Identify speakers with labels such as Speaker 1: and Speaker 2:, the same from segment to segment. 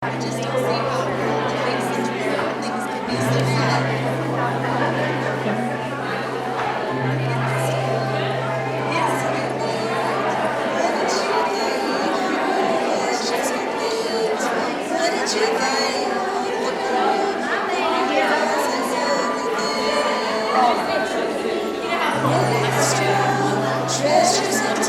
Speaker 1: I just don't see how things can be so bad. Treasures of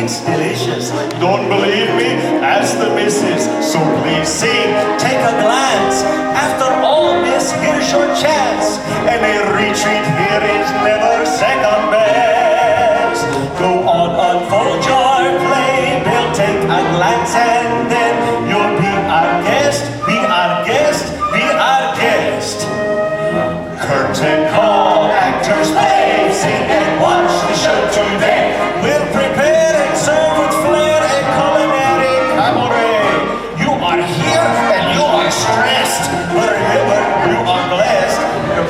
Speaker 2: tastes delicious. Don't believe me? Ask the missus. So please see, take a glance. After all this, here's your chance. And a retreat here is never second best. Go on, unfold your play. They'll take a glance and then you'll be our guest, be our guest, be our guest. Curtain call, actors play, sing and watch the show today. We'll prepare and serve with flair and culinary cabaret. You are here and you are stressed, but remember, you are blessed.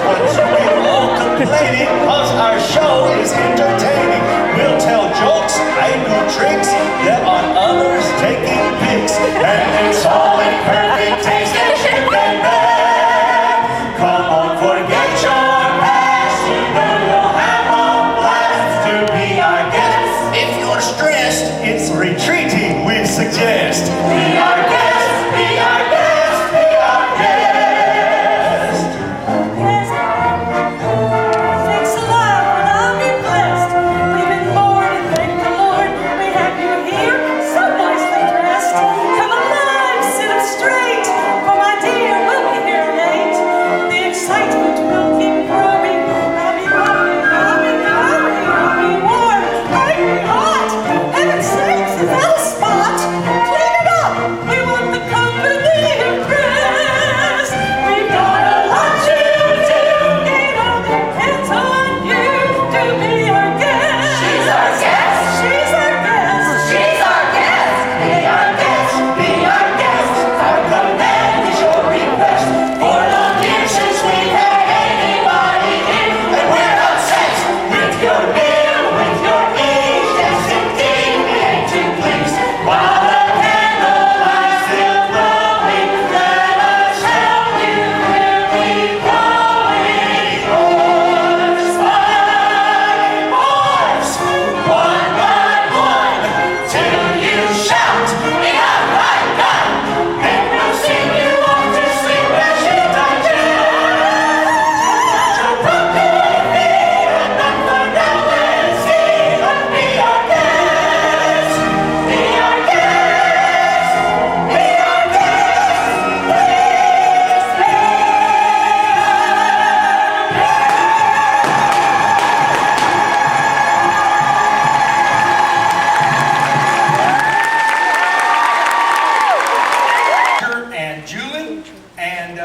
Speaker 2: Once we're all complaining, cause our show is entertaining. We'll tell jokes, I do tricks, there are others taking pics, and it's all in perfect taste that you can bear. Come on, forget your past, you know you'll have a blast to be our guest. If you're stressed, it's retreating we suggest. Be our guest, be our guest, be our guest.
Speaker 3: Thanks a lot, and I'll be blessed. We've been born and thank the Lord. We have you here, so nicely dressed. Come alive, sit up straight, for my dear, we'll be here late. The excitement will keep growing. I'll be running, I'll be hurrying, I'll be warm, I'll be hot. Heaven sakes, is that a spot? Clean it up, we want the company impressed. We've got a lot to do, it all depends on you to be our guest.
Speaker 1: She's our guest.
Speaker 3: She's our guest.
Speaker 1: She's our guest. Be our guest. Be our guest. Our command is your request. For long years since we've had anybody in, and we're obsessed with your bill, with your age. Yes, indeed, we aim to please. While the candlelight still glowing, let us tell you we'll be growing horse by horse, one by one, till you shout enough, my God. Then we'll sing you off to sleep as you digest. So put your feet and not for now and see, but be our guest, be our guest, be our guest, please be
Speaker 4: and Julie, and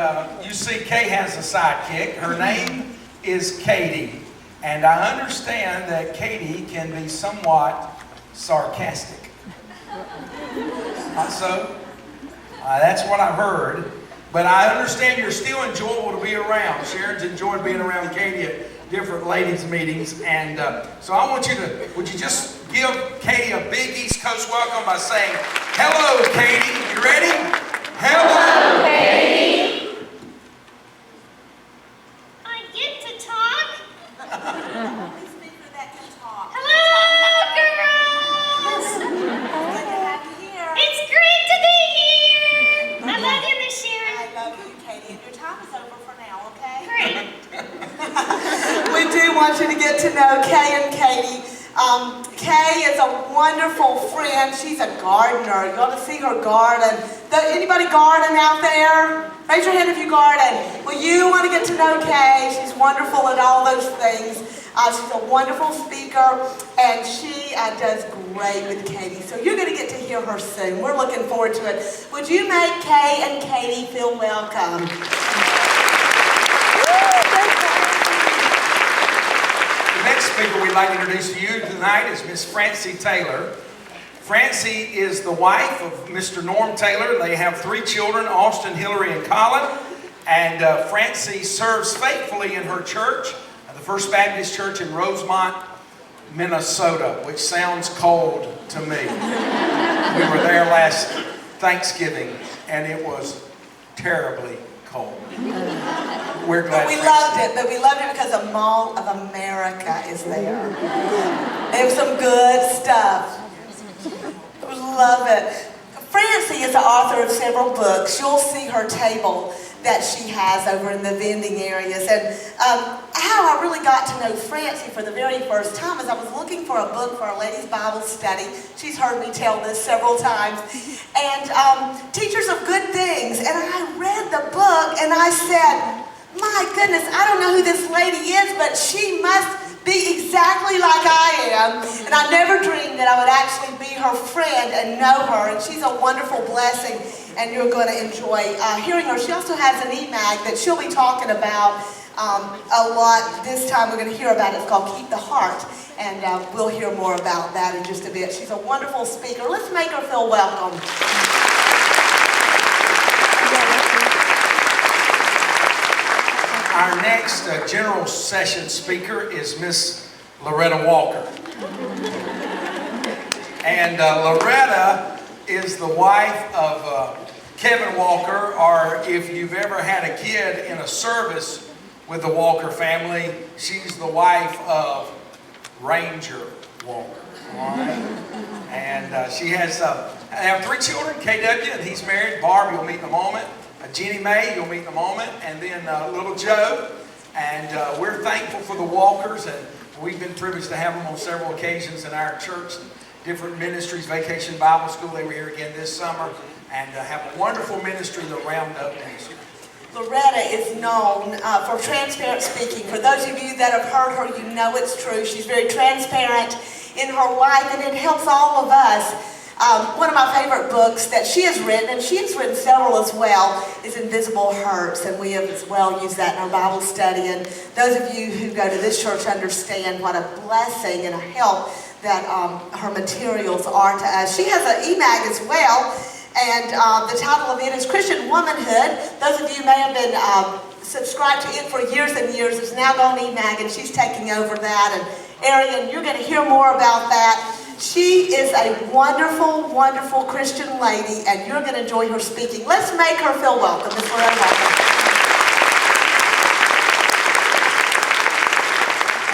Speaker 4: you see Kay has a sidekick. Her name is Katie, and I understand that Katie can be somewhat sarcastic. Not so? That's what I've heard, but I understand you're still enjoyable to be around. Sharon's enjoyed being around Katie at different ladies' meetings, and so I want you to, would you just give Katie a big East Coast welcome by saying, hello, Katie. You ready? Hello, Katie.
Speaker 5: I get to talk.
Speaker 1: Only speaker that can talk.
Speaker 5: Hello, girls.
Speaker 1: Good to have you here.
Speaker 5: It's great to be here. I love you, Miss Sharon.
Speaker 1: I love you, Katie, and your time is over for now, okay?
Speaker 5: Great.
Speaker 6: We do want you to get to know Kay and Katie. Kay is a wonderful friend. She's a gardener. You ought to see her garden. Anybody garden out there? Raise your hand if you garden. Well, you want to get to know Kay. She's wonderful at all those things. She's a wonderful speaker, and she does great with Katie. So you're going to get to hear her soon. We're looking forward to it. Would you make Kay and Katie feel welcome?
Speaker 4: The next speaker we'd like to introduce to you tonight is Miss Francie Taylor. Francie is the wife of Mr. Norm Taylor. They have 3 children, Austin, Hillary, and Colin. And Francie serves faithfully in her church, the First Baptist Church in Rosemont, Minnesota, which sounds cold to me. We were there last Thanksgiving, and it was terribly cold. We're glad.
Speaker 6: We loved it, but we loved it because the Mall of America is there. It was some good stuff. Love it. Francie is the author of several books. You'll see her table that she has over in the vending areas. And how I really got to know Francie for the very first time is I was looking for a book for our ladies' Bible study. She's heard me tell this several times. And Teachers of Good Things. And I read the book and I said, my goodness, I don't know who this lady is, but she must be exactly like I am. And I never dreamed that I would actually be her friend and know her. And she's a wonderful blessing, and you're going to enjoy hearing her. She also has an e-mag that she'll be talking about a lot. This time we're going to hear about it. It's called Keep the Heart. And we'll hear more about that in just a bit. She's a wonderful speaker. Let's make her feel welcome.
Speaker 4: Our next general session speaker is Miss Loretta Walker. And Loretta is the wife of Kevin Walker, or if you've ever had a kid in a service with the Walker family, she's the wife of Ranger Walker. All right? And she has have 3 children, KW, and he's married. Barb, you'll meet in a moment. Jeannie Mae, you'll meet in a moment, and then little Joe. And we're thankful for the Walkers, and we've been privileged to have them on several occasions in our church, different ministries, Vacation Bible School. They were here again this summer, and have a wonderful ministry, the Roundup Ministry.
Speaker 6: Loretta is known for transparent speaking. For those of you that have heard her, you know it's true. She's very transparent in her life, and it helps all of us. One of my favorite books that she has written, and she has written several as well, is Invisible Hurts, and we have as well used that in our Bible study. And those of you who go to this church understand what a blessing and a help that her materials are to us. She has an e-mag as well, and the title of it is Christian Womanhood. Those of you may have been subscribed to it for years and years. It's now gone e-mag, and she's taking over that. And Arian, you're going to hear more about that. She is a wonderful, wonderful Christian lady, and you're going to enjoy her speaking. Let's make her feel welcome. Ms. Loretta Walker.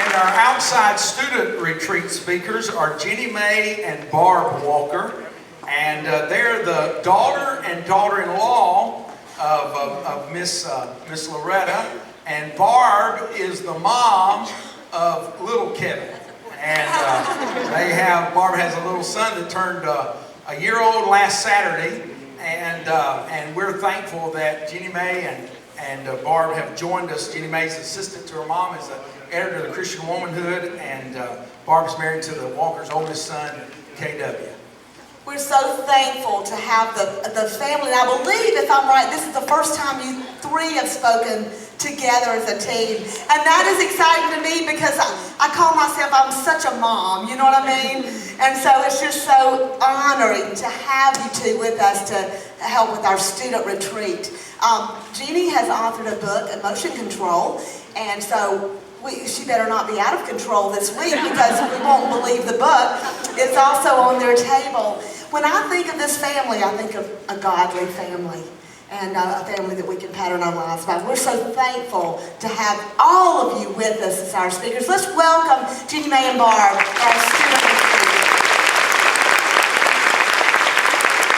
Speaker 4: And our outside student retreat speakers are Jeannie Mae and Barb Walker. And they're the daughter and daughter-in-law of Miss Loretta. And Barb is the mom of little Kevin. And Barb has a little son that turned a year-old last Saturday, and we're thankful that Jeannie Mae and Barb have joined us. Jeannie Mae's assistant to her mom is the editor of the Christian Womanhood, and Barb's married to the Walker's oldest son, KW.
Speaker 6: We're so thankful to have the family. And I believe, if I'm right, this is the first time you 3 have spoken together as a team. And that is exciting to me because I call myself, I'm such a mom, you know what I mean? And so it's just so honoring to have you 2 with us to help with our student retreat. Jeannie has authored a book, Emotion Control, and so she better not be out of control this week because we won't believe the book. It's also on their table. When I think of this family, I think of a godly family and a family that we can pattern our lives by. We're so thankful to have all of you with us as our speakers. Let's welcome Jeannie Mae and Barb, our student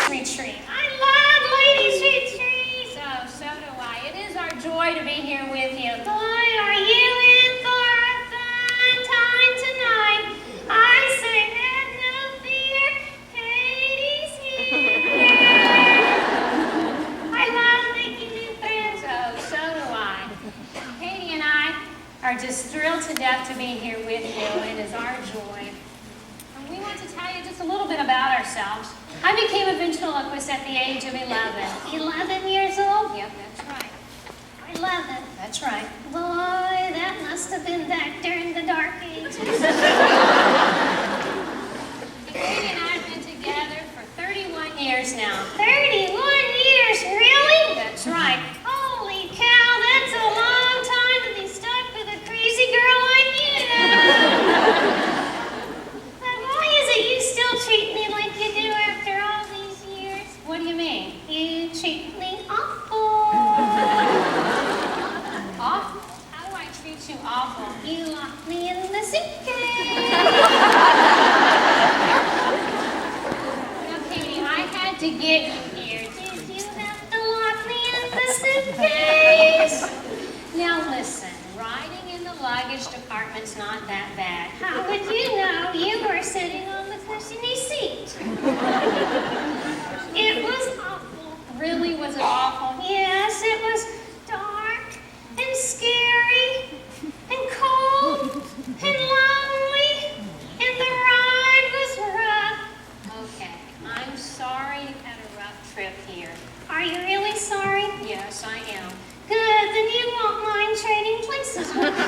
Speaker 5: Retreat. I love ladies' retreats. Oh, so do I. It is our joy to be here with you. Boy, are you in for a fun time tonight. I say, have no fear, Katie's here. I love making new friends. Oh, so do I. Katie and I are just thrilled to death to be here with you. It is our joy. And we want to tell you just a little bit about ourselves. I became a ventriloquist at the age of 11. 11 years old? Yep, that's right. 11, that's right. Boy, that must have been back during the dark ages. Katie and I have been together for 31 years now. 31 years, really? That's right. Holy cow, that's a long time to be stuck with a crazy girl like you. But why is it you still treat me like you do after all these years? What do you mean? You treat me awful. Awful? How do I treat you awful? You lock me in the suitcase. Now, Katie, I had to get you here. Did you have to lock me in the suitcase? suitcase. Now listen, riding in the luggage department's not that bad. How would you know you were sitting on the cushiony seat? It was awful. Really, was it awful? Yes, it was dark and scary and cold and lonely, and the ride was rough. Okay, I'm sorry you had a rough trip here. Are you really sorry? Yes, I am. Good, then you won't mind trading places with me.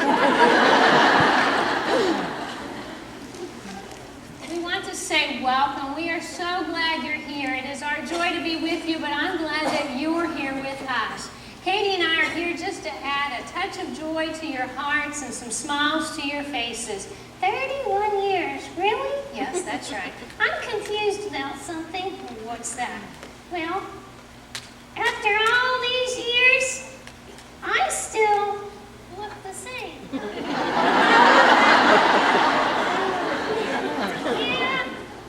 Speaker 5: We want to say welcome. We are so glad you're here. It is our joy to be with you, but I'm glad that you're here with us. Katie and I are here just to add a touch of joy to your hearts and some smiles to your faces. 31 years, really? Yes, that's right. I'm confused about something. What's that? Well, after all these years, I still look the same. Yeah,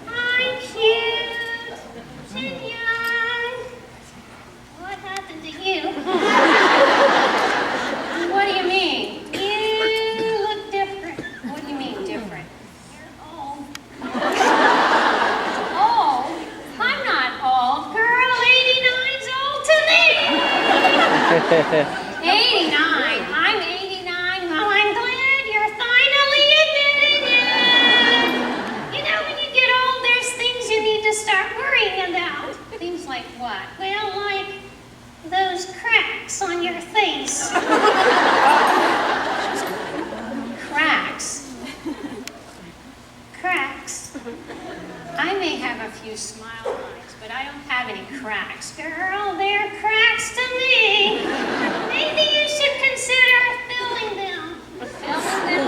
Speaker 5: I'm cute and young. What happened to you? What do you mean? You look different. What do you mean different? You're old. Old? I'm not old. Girl, 89's old to me. 89. I'm 89. Well, I'm glad you're finally admitting it. You know, when you get old, there's things you need to start worrying about. Things like what? Well, like those cracks on your face. Cracks. Cracks. I may have a few smile lines, but I don't have any cracks. Girl, they're cracks to me. Maybe you should consider filling them. Filling them?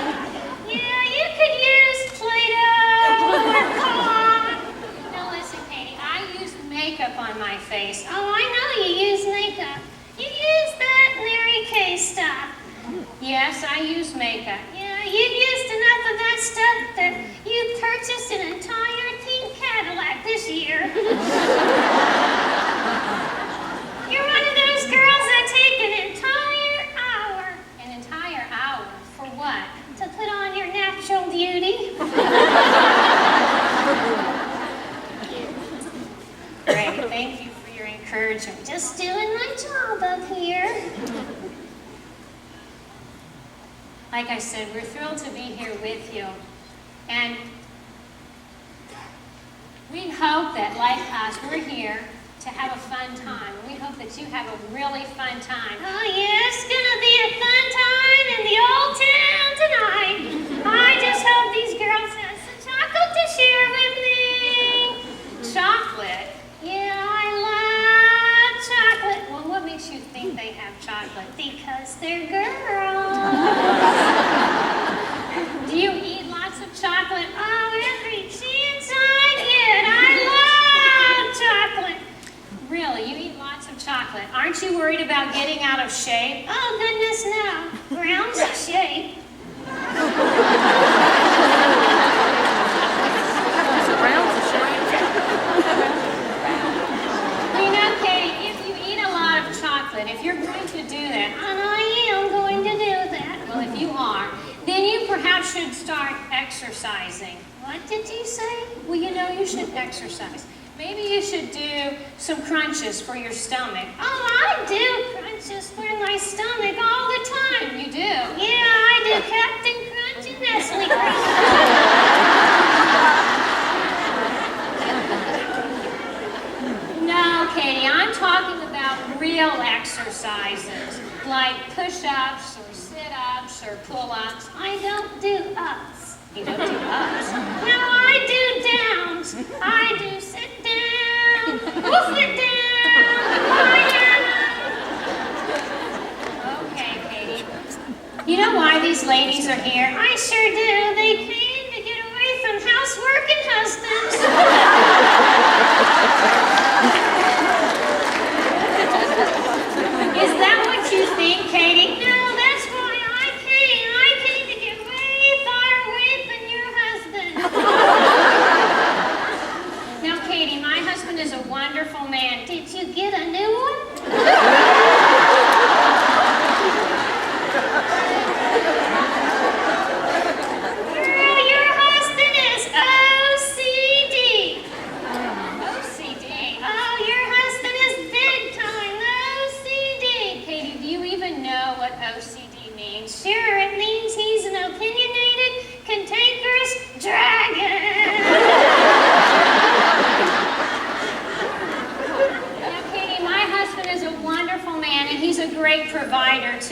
Speaker 5: Yeah, you could use Play-Doh or caulk. Now listen, Katie, I use makeup on my face. Oh, I know you use makeup. You use that Mary Kay stuff. Yes, I use makeup. Yeah, you've used enough of that stuff that you purchased an entire pink Cadillac this year. You're one of those girls that take an entire hour. An entire hour? For what? To put on your natural beauty? Great, thank you for your encouragement. Just doing my job up here. Like I said, we're thrilled to be here with you. And we hope that, like us, we're here to have a fun time. We hope that you have a really fun time. Oh, yeah, it's gonna be a fun time in the old town tonight. I just hope these girls have some chocolate to share with me. Chocolate? Yeah, I love chocolate. Well, what makes you think they have chocolate? Because they're girls. Do you eat lots of chocolate? Oh, every chance I get. I love chocolate. Really, you eat lots of chocolate. Aren't you worried about getting out of shape? Oh, goodness, no. Brown's a shape. You know, Katie, if you eat a lot of chocolate, if you're going to do that, and I am going to do that, well, if you are, then you perhaps should start exercising. What did you say? Well, you know, you should exercise. Maybe you should do some crunches for your stomach. Oh, I do crunches for my stomach all the time. You do? Yeah, I do Captain Crunch and Nestle Crunch. No, Katie, I'm talking about real exercises, like push-ups or sit-ups or pull-ups. I don't do ups. You don't do ups? No, I do downs. I do sit down. We'll sit down. Lie down. Okay, Katie. You know why these ladies are here? I sure do. They came to get away from housework and husbands. Is that what you think, Katie? No, that's why I came. I came to get way far away from your husband. Now, Katie, my husband is a wonderful man. Did you get a new one?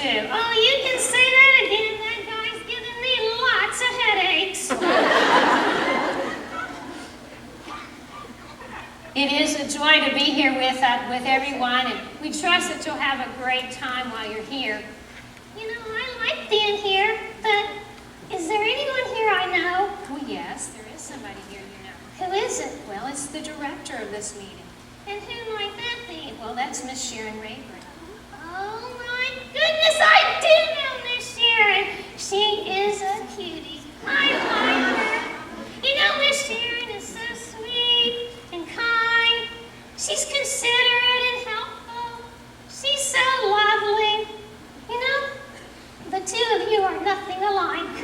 Speaker 5: too. Oh, you can say that again. That guy's giving me lots of headaches. It is a joy to be here with everyone, and we trust that you'll have a great time while you're here. You know, I like being here, but is there anyone here I know? Oh, yes, there is somebody here you know. Who is it? Well, it's the director of this meeting. And who might that be? Well, that's Miss Sharon Rayburn. Oh, my goodness, I do know Miss Sharon. She is a cutie. I like her. You know, Miss Sharon is so sweet and kind. She's considerate and helpful. She's so lovely. You know, the two of you are nothing alike.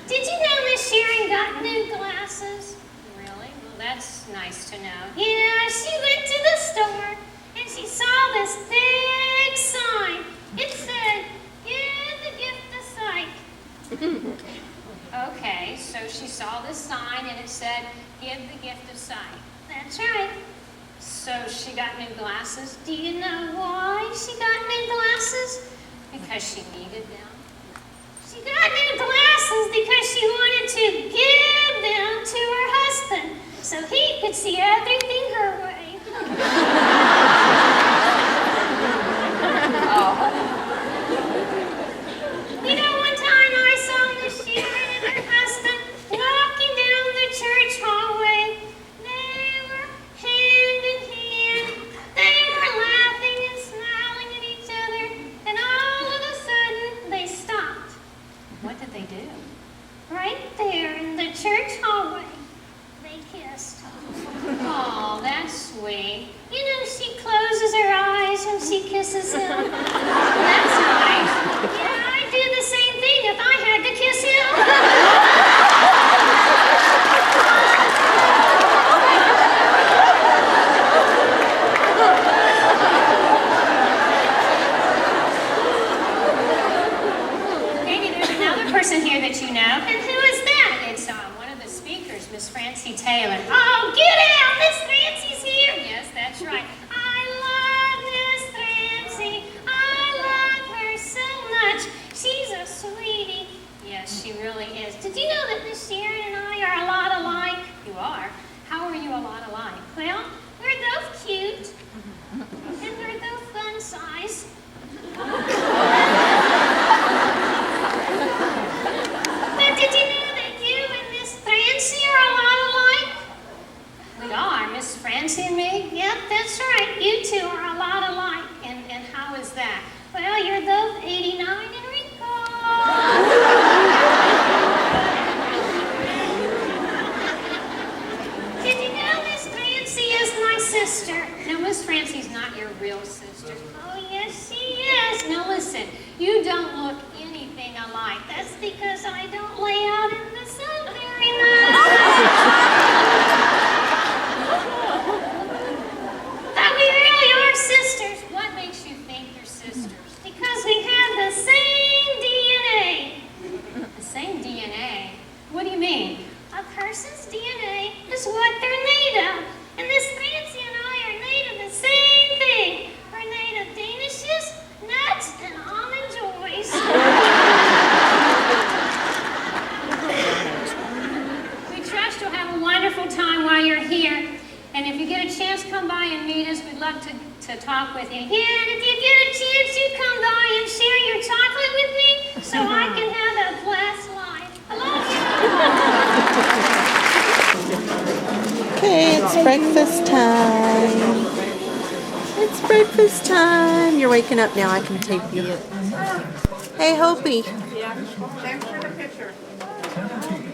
Speaker 5: Did you know Miss Sharon got new glasses? Really? Well, that's nice to know. Yeah, she went to the store and she saw this big sign. It said, "Give the gift of sight." Okay, so she saw this sign and it said, "Give the gift of sight." That's right. So she got new glasses. Do you know why she got new glasses? Because she needed them. She got new glasses because she wanted to give them to her husband so he could see everything her way. You know, one time I saw Miss Sharon and her husband walking down the church hallway. They were hand in hand. They were laughing and smiling at each other. And all of a sudden, they stopped. What did they do? Right there in the church hallway, they kissed. Oh, that's sweet. You know, she closes her eyes when she kisses him. That's nice. Yeah, I'd do the same thing if I had to kiss him. Maybe there's another person here that you know. And who is that? It's one of the speakers, Miss Francie Taylor. Oh, get out! Miss Francie's here! Yes, that's right. I love Miss Francie. I love her so much. She's a sweetie. Yes, she really is. Did you know that Miss Sharon and I are a lot alike? You are? How are you a lot alike? Well, we're both cute. And we're both fun size. But did you know that you and Miss Francie are a lot alike? We are, Miss Francie and me? Yep, that's right. You two are a lot alike. And how is that? Well, you're both 89 and wrinkled. Did you know Miss Francie is my sister? No, Miss Francie's not your real sister. Oh, yes, she is. Now, listen, you don't look anything alike. That's because I don't lay out in the sun very much. But we really are sisters. What makes you think you're sisters? Because we have the same DNA. The same DNA? What do you mean? A person's DNA is what they're made of. And Miss Francie and I are made of the same thing. We're made of danishes, nuts, and almond joys. We trust you'll have a wonderful time while you're here. And if you get a chance, come by and meet us. We'd love to talk with you. Yeah, and if you get a chance, you come by and share your chocolate with me so I can have a blessed life. I love you.
Speaker 7: Okay, it's breakfast time. It's breakfast time. You're waking up now. I can tape you. Hey, Hopi.
Speaker 8: Yeah. Thanks for the picture.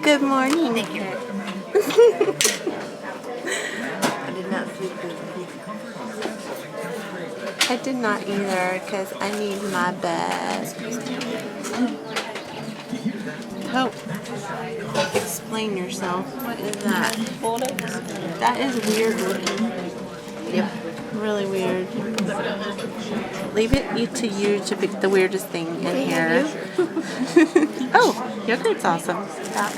Speaker 7: Good morning.
Speaker 8: Thank you.
Speaker 7: I did not sleep good. I did not either because I need my bed. Hope. Explain yourself. What is that? That is weird looking. Yep. Really weird. Leave it to you to pick the weirdest thing in here. Oh, yogurt's awesome. Stop.